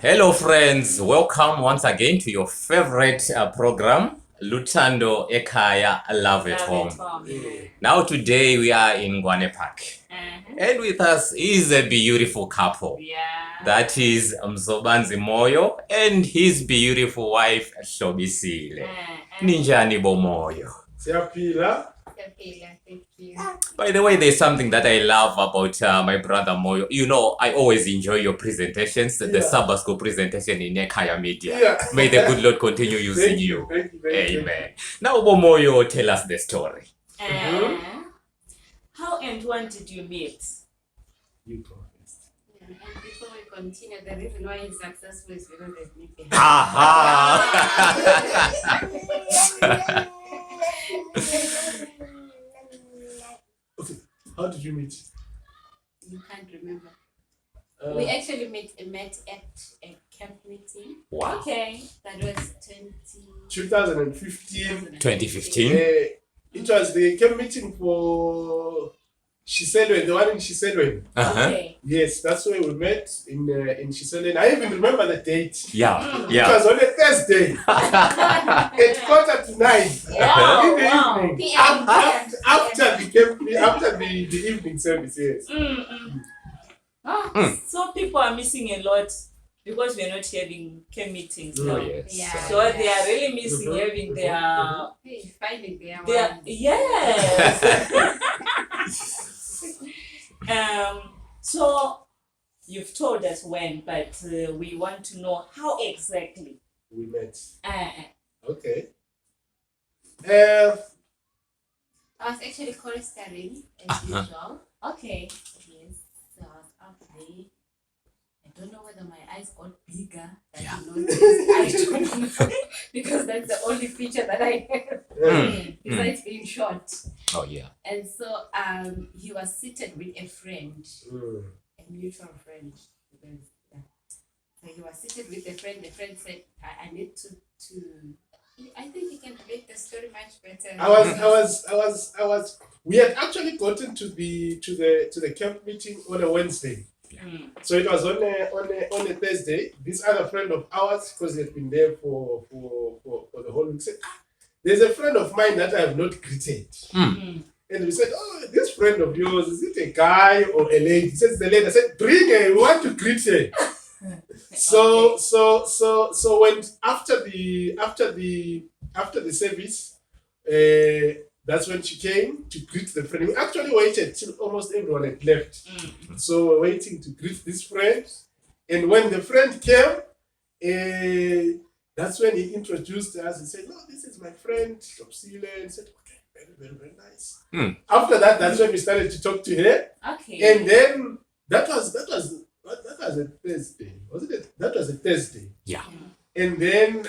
Hello, friends. Welcome once again to your favorite program, Lutsandvo, Ekhaya, Love at Home. Now, today we are in Ngwane Park. And with us is a beautiful couple. That is Moyo and his beautiful wife, Shobisile. Ninjani Moyo. Thank you. By the way, there's something that I love about my brother Moyo. You know, I always enjoy your presentations, the Sabbath School presentation in Ekhaya Media. May the good Lord continue using you. Amen. Now, Moyo, tell us the story. How and when did you meet? You go first. And before we continue, the reason why he's successful is because there's me. Okay, how did you meet? You can't remember. We actually met at a camp meeting. Wow. Okay. That was 2015. 2015? It was the camp meeting for Shiselwe, the one in Shiselwe. Okay. Yes, that's where we met in Shiselwe. I even remember the date. Yeah. It was on a Thursday at 9:15 in the evening. PM. After the evening service, yes. So people are missing a lot because we're not having camp meetings now. Yes. Yeah. So they are really missing having their Finding their yes. So you've told us when, but we want to know how exactly. We met. Okay. I was actually choristering as usual. Okay. Yes. So I was out there. I don't know whether my eyes got bigger. Yeah. I don't know. Because that's the only feature that I have. Besides being short. Oh, yeah. And so he was seated with a friend, a mutual friend. So he was seated with a friend. The friend said, I need to I think you can relate the story much better. We had actually gotten to the camp meeting on a Wednesday. So it was on a Thursday. This other friend of ours, because he had been there for the whole week, said, there's a friend of mine that I have not greeted. And we said, oh, this friend of yours, is it a guy or a lady? He says the lady. I said, bring her, we want to greet her. So when after the service, that's when she came to greet the friend. We actually waited till almost everyone had left. So we're waiting to greet this friend. And when the friend came, that's when he introduced us. He said, no, this is my friend, Shopsile. And said, okay, very, very, very nice. After that, that's when we started to talk to her. Okay. And then that was a Thursday, wasn't it? That was a Thursday. Yeah. And then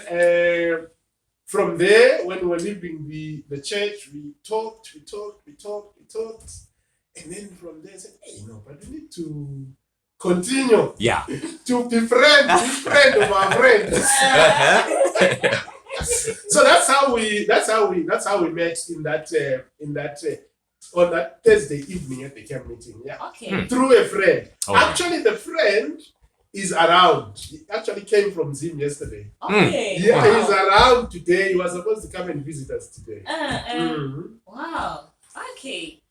from there, when we were leaving the church, we talked. And then from there, I said, hey, but we need to continue Yeah. to be friend of our friends. So that's how we met on that Thursday evening at the camp meeting. Yeah. Okay. Through a friend. Oh. Actually, the friend is around. He actually came from Zim yesterday. Okay. Yeah, Wow. he's around today. He was supposed to come and visit us today. Wow. Okay.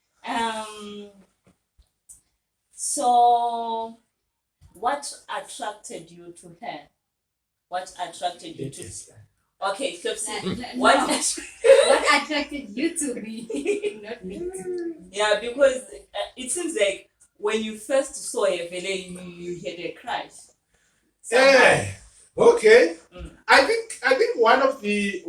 So what attracted you to her? What attracted you to? Okay, so what attracted you to me? Not me. Yeah, because it seems like when you first saw her, you had a crush. Yeah. Okay. I think one of the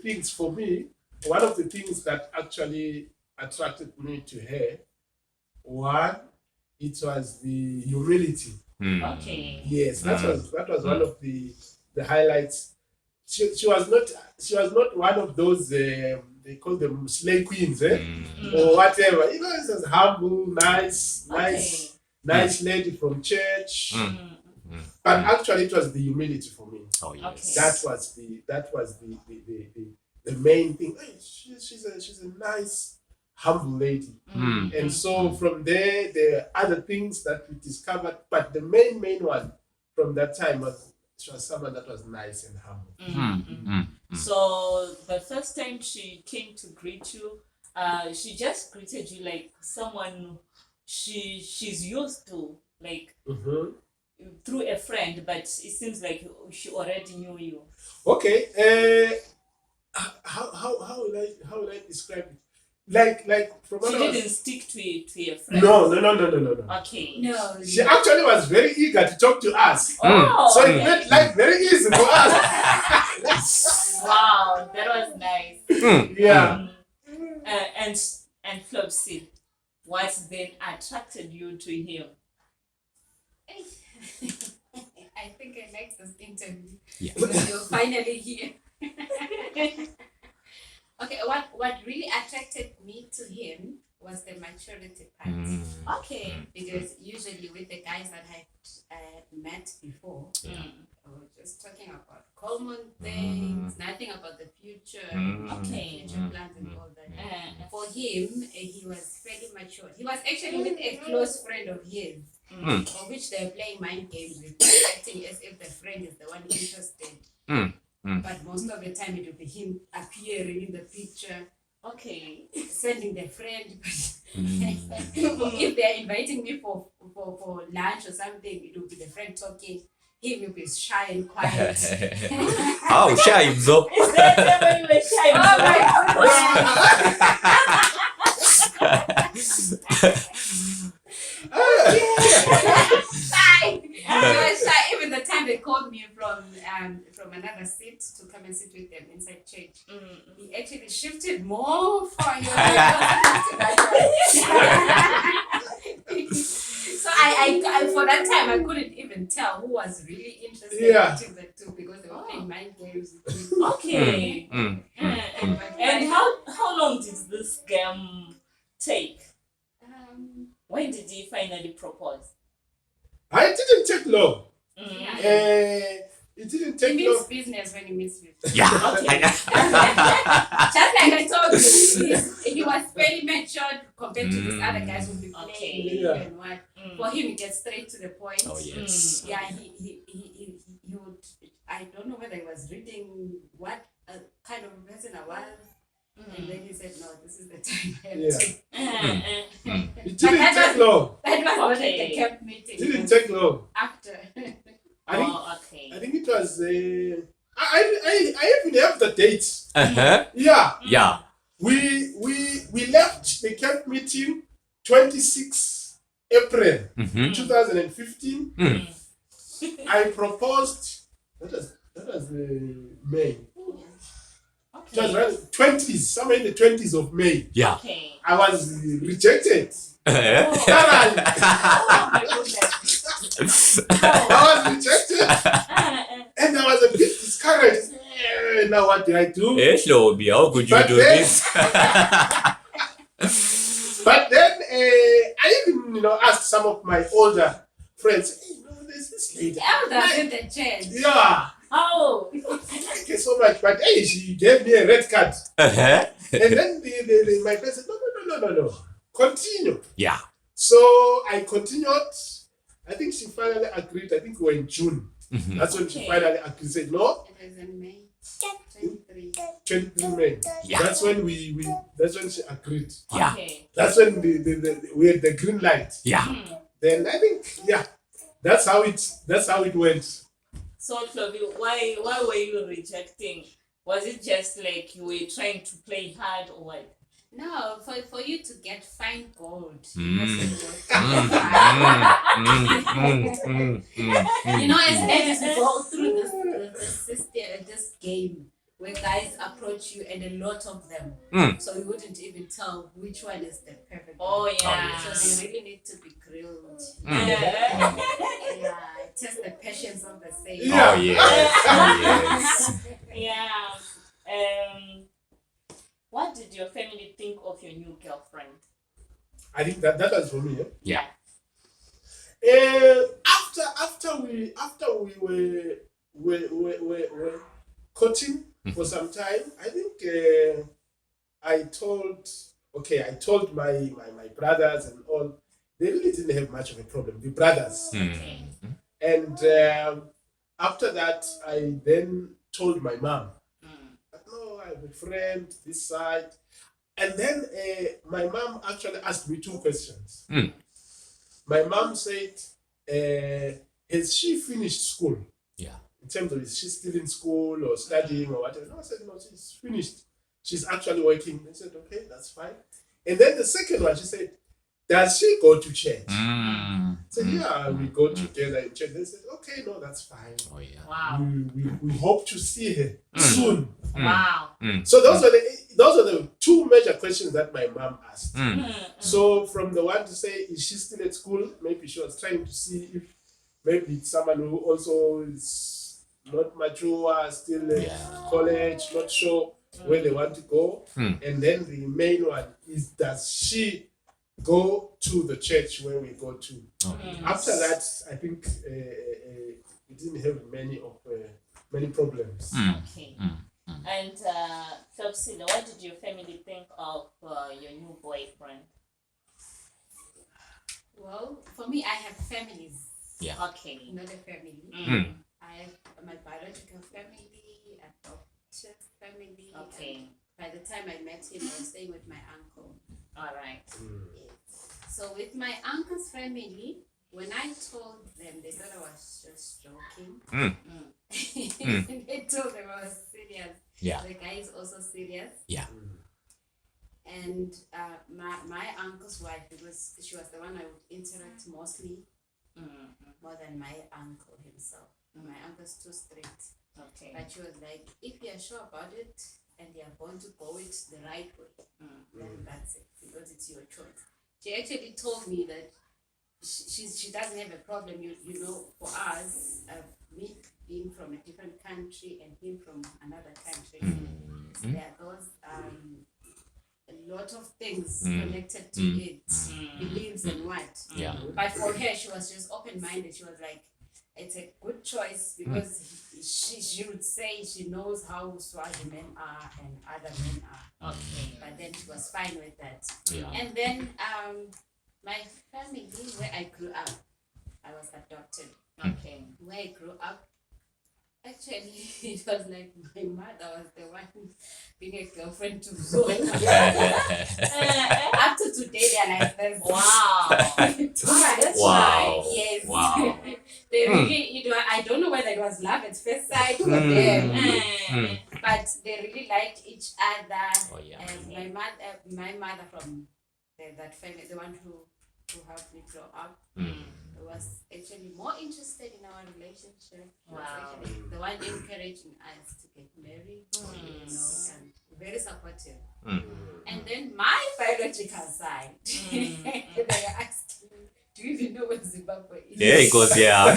things for me, one of the things that actually attracted me to her, it was the humility. Okay. Yes, that was one of the highlights. She was not one of those they call them slay queens, or whatever. You know, she was humble, nice lady from church. But actually, it was the humility for me. Oh, yes. Okay. That was the main thing. Hey, she's a nice, humble lady. And so from there are other things that we discovered. But the main one from that time she was someone that was nice and humble. So the first time she came to greet you, she just greeted you like someone she's used to, like through a friend, but it seems like she already knew you. Okay. How will I describe it? Like from She when I didn't was, stick to a friend. no. Okay. No. She actually was very eager to talk to us. Oh, So okay. it made life very easy for us. Wow, that was nice. Yeah. And Flopsy, what then attracted you to him? I think I like this interview. Yeah. Because you're finally here. Okay, what really attracted me to him was the maturity part. Okay. Because usually with the guys that I had met before, we were just talking about common things, nothing about the future, Okay. future plans and all that. For him, he was fairly mature. He was actually with a close friend of his, of which they're playing mind games with, acting as if the friend is the one interested. But most of the time it will be him appearing in the picture. Okay. Sending the friend. If they're inviting me for lunch or something, it will be the friend talking. He will be shy and quiet. How shy though? Is that when you were shy? Shy. He was shy. Even the time they called me from another seat to come and sit with them inside church, he actually shifted more for you. So I for that time I couldn't even tell who was really interested in the two because they were playing mind games. Okay. And how long did this game take? When did he finally propose? I didn't take long. Yeah. It didn't He take means long. business when he meets me. Yeah. Okay. Just like I told you, he was very matured compared to these other guys who be playing and what. For him, he gets straight to the point. Oh yes. Yeah, he would. I don't know whether he was reading what kind of person I was. And then he said, "No, this is the time I have to." It didn't take long. That was Okay. the camp meeting. It didn't take long. After. I think it was. I even have the dates. Uh-huh. Yeah. Yeah. We left the camp meeting 26 April 2015. I proposed. That was May. It was around 20s, somewhere in the 20s of May. Yeah. Okay. I was rejected. Uh-huh. Thoroughly. Oh my goodness. I was rejected, and I was a bit discouraged. Now what do I do? Yes, Lord, how could you But do then- this? But then I even asked some of my older friends. Hey, there's this lady. Elders in the church. Yeah, Oh. I like her so much. But hey, she gave me a red card. Uh-huh. And then my friend said, no. Continue. Yeah. So I continued. I think she finally agreed. I think we were in June. That's when she finally agreed. Said no. It was in May 23. 23 May. Yeah. That's when that's when she agreed. Yeah. Okay. That's when we had the green light. Yeah. Then I think that's how it went. So Chloe, why were you rejecting? Was it just like you were trying to play hard or what? No, for you to get fine gold. Mm. You know, as ladies, we go through this game where guys approach you and a lot of them. So you wouldn't even tell which one is the perfect Oh one. yeah. So they really need to be grilled. Yeah. Yeah, test the patience of the same. Yeah. Oh yes. Oh yes. Yeah. What did your family think of your new girlfriend? I think that was for me. Yeah. After we were coaching for some time, I think I told my brothers and all. They really didn't have much of a problem. The brothers, And after that, I then told my mom, no, I have a friend this side. And then my mom actually asked me two questions. My mom said, has she finished school? Yeah. In terms of, is she still in school or studying or whatever? No, I said, no, she's finished. She's actually working. I said, okay, that's fine. And then the second one, she said, does she go to church? I said, yeah, we go together in church. They said, okay, no, that's fine. Oh, yeah. Wow. We hope to see her soon. Wow. So those are the two major questions that my mom asked. So from the one to say, is she still at school? Maybe she was trying to see if maybe it's someone who also is not mature, still at college, not sure where they want to go. And then the main one is, does she go to the church where we go to? After that, I think we didn't have many problems. Okay. And Flopsila, what did your family think of your new boyfriend? Well, for me, I have families. Yeah. Okay. Not a family. I have my biological family, adopted family. Okay. By the time I met him, I was staying with my uncle. All right. Yes. So with my uncle's family, when I told them, they thought I was just joking. They told them I was serious. Yeah. The guy is also serious. Yeah. And my uncle's wife, because she was the one I would interact mostly, more than my uncle himself. My uncle's too strict. Okay. But she was like, if you're sure about it and you're going to go it the right way, then that's it, because it's your choice. She actually told me that she doesn't have a problem. You know, for us, me being from a different country and him from another country, there are those a lot of things connected to it, beliefs and what. Yeah. But for her, she was just open-minded. She was like, it's a good choice, because she would say she knows how Swazi men are and other men are. Okay. But then she was fine with that. Yeah. And then my family, where I grew up, I was adopted. Okay. Where I grew up, actually, it was like my mother was the one being a girlfriend to Zoe. Up to today, they're like this. Wow. That's Wow. right. Yes. Wow. They really, I don't know whether it was love at first sight for them, but they really liked each other. Oh, yeah. And my mother from that family, the one who helped me grow up, was actually more interested in our relationship. Was Wow. actually the one encouraging us to get married, and very supportive. And then my biological side, they were asking, do you even know what Zimbabwe is? Yeah, it goes, yeah.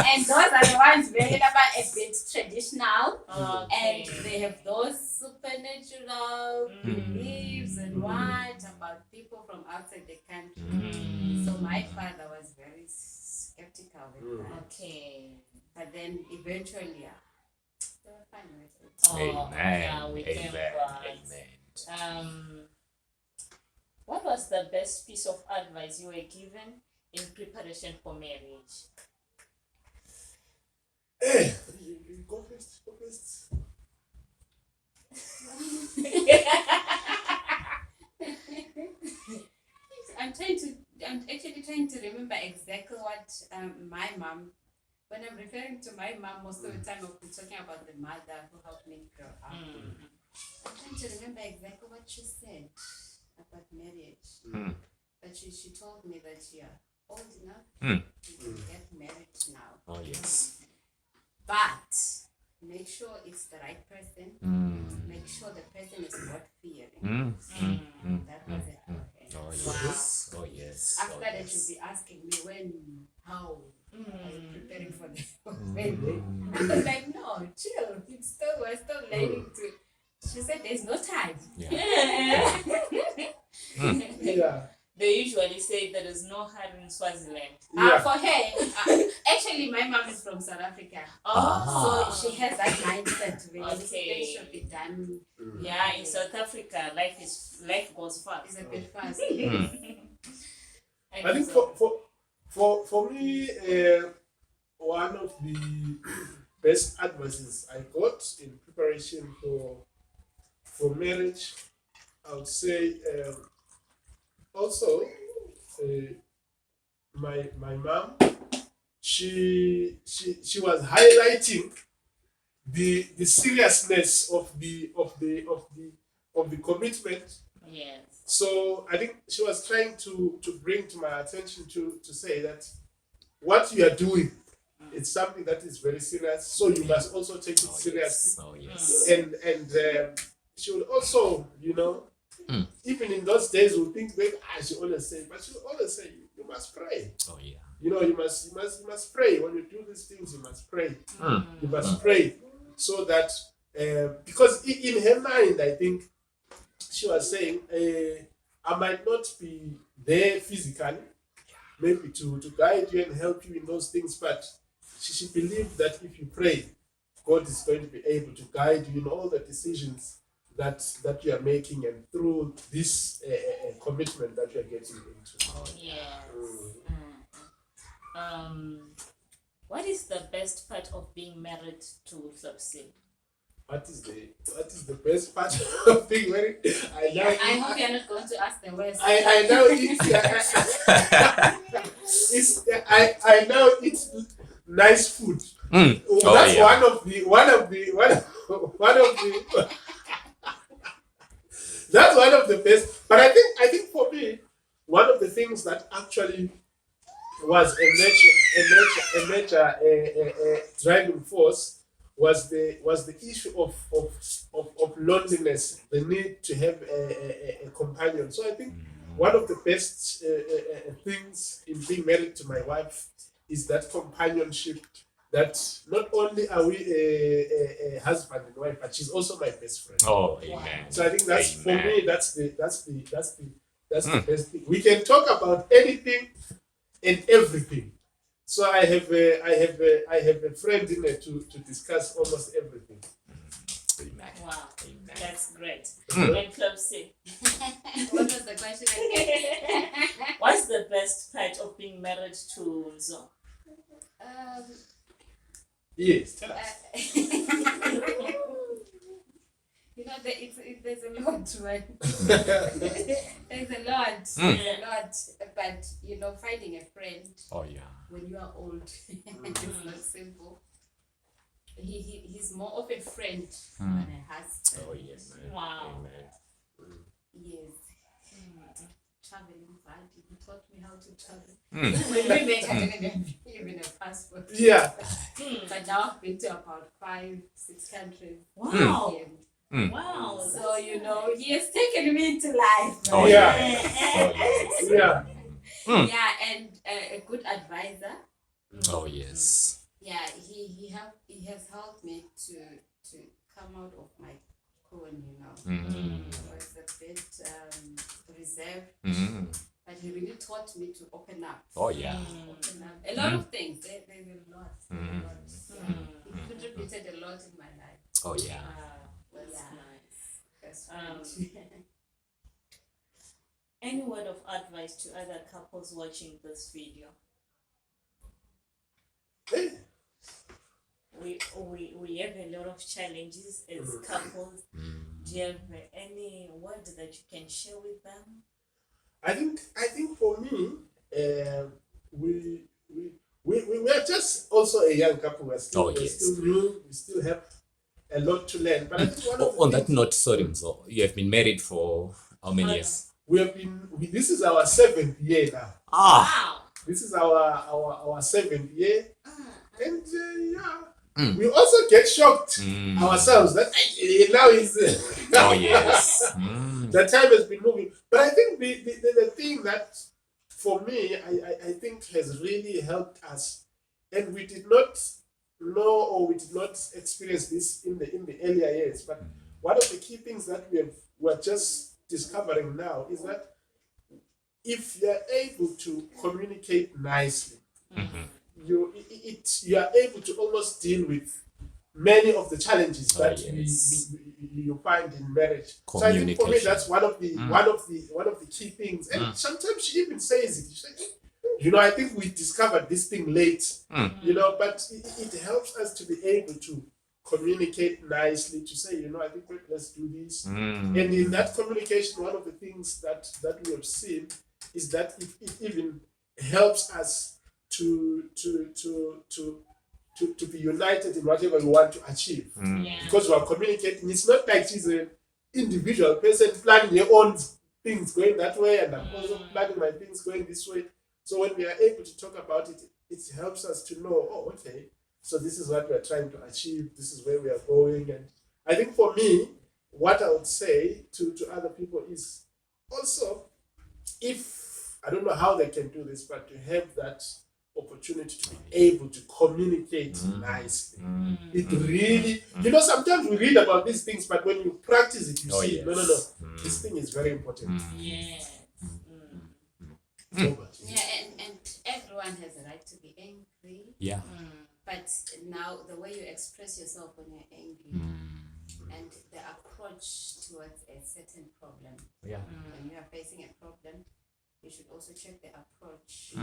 And those are the ones very a bit traditional. Okay. And they have those supernatural beliefs and what about people from outside the country. So my father was very skeptical with that. Okay. But then eventually, they were fine with it. Amen. Yeah, we thank Amen. God. Amen. What was the best piece of advice you were given in preparation for marriage? Hey, go first. I'm actually trying to remember exactly what my mom, when I'm referring to my mom, most of the time I'll be talking about the mother who helped me grow up. I'm trying to remember exactly what she said about marriage. But she told me that you're old enough to get married now. Oh, yes. But make sure it's the right person. Make sure the person is not fearing. That was it. Oh, yes. Oh, yes. After Oh, that, yes. you'll be asking me when, how are you preparing for the wedding? I was like, no, chill. We're still learning to. She said, there's no time. Yeah. Yeah. They usually say there is no hurry in Swaziland. For her, actually, my mom is from South Africa. So she has that mindset. Everything should be done. Yeah, in South Africa, life goes fast. It's a bit fast. I think For me, one of the best advices I got in preparation for marriage, I would say, also, uh, my mom, she was highlighting the seriousness of the commitment. Yes. So I think she was trying to bring to my attention to say that what you are doing, it's something that is very serious. So you must also take it seriously. Oh yes. And she would also, even in those days, we think back, she always say, but she would always say, you must pray. Oh yeah. You must pray when you do these things. You must pray. You must pray so that because in her mind, I think she was saying, I might not be there physically, maybe to guide you and help you in those things, but she believed that if you pray, God is going to be able to guide you in all the decisions that you are making and through this commitment that you are getting into. Yes. What is the best part of being married to Hlopsi? What is the best part of being married? I hope you're not going to ask the worst. I know I know it's nice food. That's yeah. That's one of the best. But I think for me, one of the things that actually was a major driving force was the issue of loneliness, the need to have a companion. So I think one of the best things in being married to my wife is that companionship. That not only are we a husband and wife, but she's also my best friend. Oh, amen. So I think that's for me. That's the best thing. We can talk about anything and everything. So I have a friend in there to discuss almost everything. Amen. Wow, Amen. that's great. And Hlopsi, What was the question again? what's the best part of being married to Nzo? Yes, tell us. There's a lot, right? There's a lot, but finding a friend Oh yeah. when you are old it's not simple. He's more of a friend than a husband. Oh yes. Wow. Amen. Yes. Traveling buddy. He taught me how to travel. When we met, I didn't have even a passport. Yeah. But now I've been to about 5-6 countries. Wow. Yeah. Wow. So he has taken me into life. Oh Yeah. Oh yes. Yeah. Yeah, and a good advisor. Oh yes. Yeah, he has helped me to come out of my cocoon. I was a bit reserved, but he really taught me to open up. Oh yeah. Open up. A lot of things. There's a lot. Yeah. He contributed a lot in my life. Oh yeah. That's That's nice. Any word of advice to other couples watching this video? We have a lot of challenges as couples. Do you have any word that you can share with them? I think for me, we are just also a young couple. We're still new. We still have a lot to learn. But I think one of the on that note, sorry, so you have been married for how many years? This is our 7th year now. Wow. This is our 7th year. And we also get shocked ourselves that now is Oh yes. the time has been moving. But I think the thing that for me I think has really helped us, and we did not know or we did not experience this in the earlier years. But one of the key things that we're just discovering now is that if you're able to communicate nicely, you are able to almost deal with many of the challenges that you find in marriage. So I think for me that's one of the key things. And sometimes she even says it. She says, I think we discovered this thing late, but it helps us to be able to communicate nicely, to say, I think let's do this. And in that communication, one of the things that we have seen is that it even helps us to be united in whatever we want to achieve. Because we are communicating. It's not like she's an individual person planning your own things going that way, and I'm also planning my things going this way. So when we are able to talk about it, it helps us to know, oh, okay, so this is what we're trying to achieve, this is where we are going. And I think for me, what I would say to other people is also, if, I don't know how they can do this, but to have that opportunity to be able to communicate nicely. It really, sometimes we read about these things, but when you practice it, you see, no, this thing is very important. And everyone has a right to be angry. Yeah. But now the way you express yourself when you're angry and the approach towards a certain problem. Yeah. When you are facing a problem, you should also check the approach.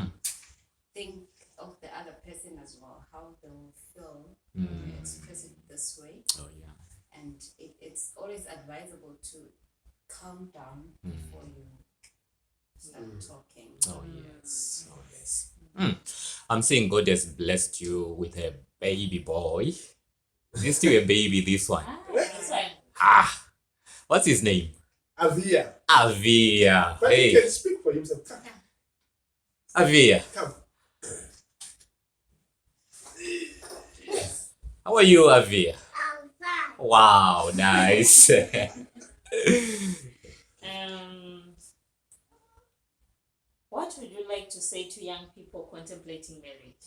Think of the other person as well, how they will feel when you express it this way. Oh yeah. And it's always advisable to calm down before you start talking. Oh yes. Oh yes. I'm saying God has blessed you with a baby boy. Is this still a baby, this one? This one. What's his name? Avia. Avia. But he can speak for himself. Come. Avia. Come. How are you, Avia? I'm fine. Wow, nice. What would you like to say to young people contemplating marriage?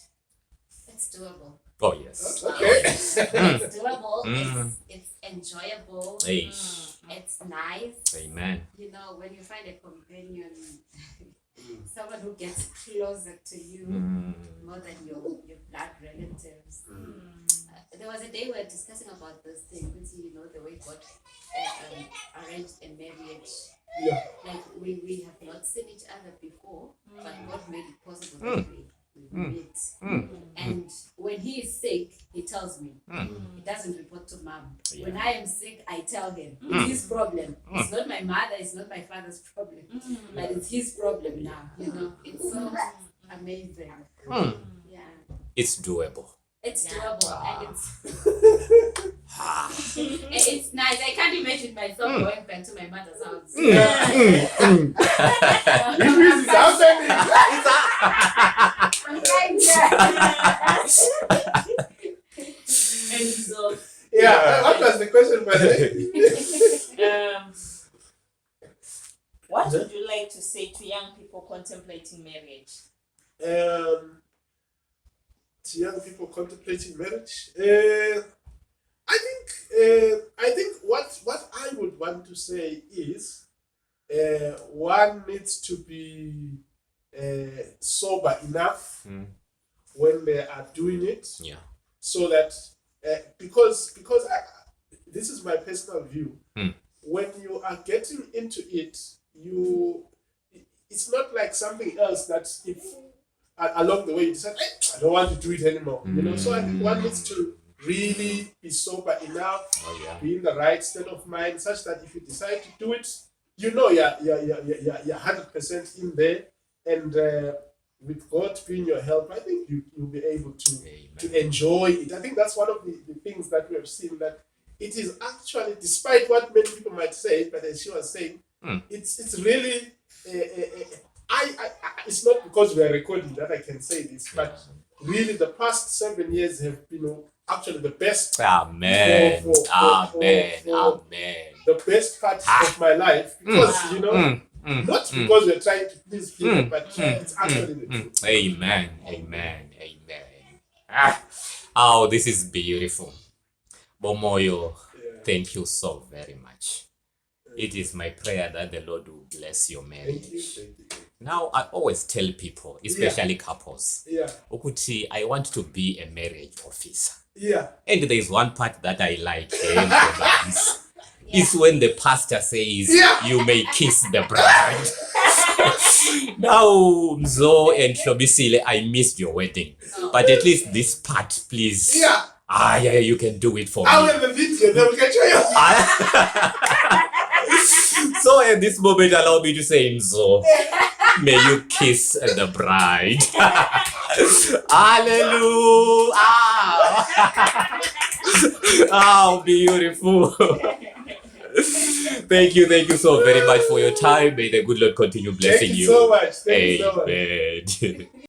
It's doable. Oh yes. Okay. It's doable. It's enjoyable. Hey. It's nice. Amen. When you find a companion, someone who gets closer to you more than your blood relatives. There was a day we were discussing about this thing, the way God arranged a marriage. Yeah. Like we have not seen each other before, but God made it possible that we meet. And when he is sick, he tells me. He doesn't report to mom. Yeah. When I am sick, I tell him. It's his problem. It's not my mother, it's not my father's problem. But it's his problem now. It's so amazing. Yeah. It's doable. It's doable and it's nice. I can't imagine myself going back to my mother's house. It is happening. And so, What was the question, by the way? what would you like to say to young people contemplating marriage? To young people contemplating marriage, I think what I would want to say is, one needs to be sober enough when they are doing it. Yeah. So that because this is my personal view. When you are getting into it, it's not like something else that if along the way you decide, I don't want to do it anymore. So I think one needs to really be sober enough, be in the right state of mind, such that if you decide to do it, you're 100% in there, and with God being your help, I think you'll be able to enjoy it. I think that's one of the things that we have seen, that it is actually, despite what many people might say, but as she was saying, it's really it's not because we are recording that I can say this, but really the past 7 years have been actually the best. Amen. Amen. The best part of my life, because not because we're trying to please people, but it's actually the truth. Amen. Oh, this is beautiful. Moyo, thank you so very much. It is my prayer that the Lord will bless your marriage. Thank you. Now, I always tell people, especially couples, Yeah. Ukuti, I want to be a marriage officer. Yeah. And there is one part that I like is when the pastor says, you may kiss the bride. Now, Mzo and Shobisile, I missed your wedding. Oh. But at least this part, please. Yeah. Yeah, you can do it for I will me. have a video, then we can show you. So at this moment, allow me to say, Mzo, may you kiss the bride. Hallelujah. Oh, beautiful. Thank you so very much for your time. May the good Lord continue blessing Thank you so much. Thank you so much. Amen.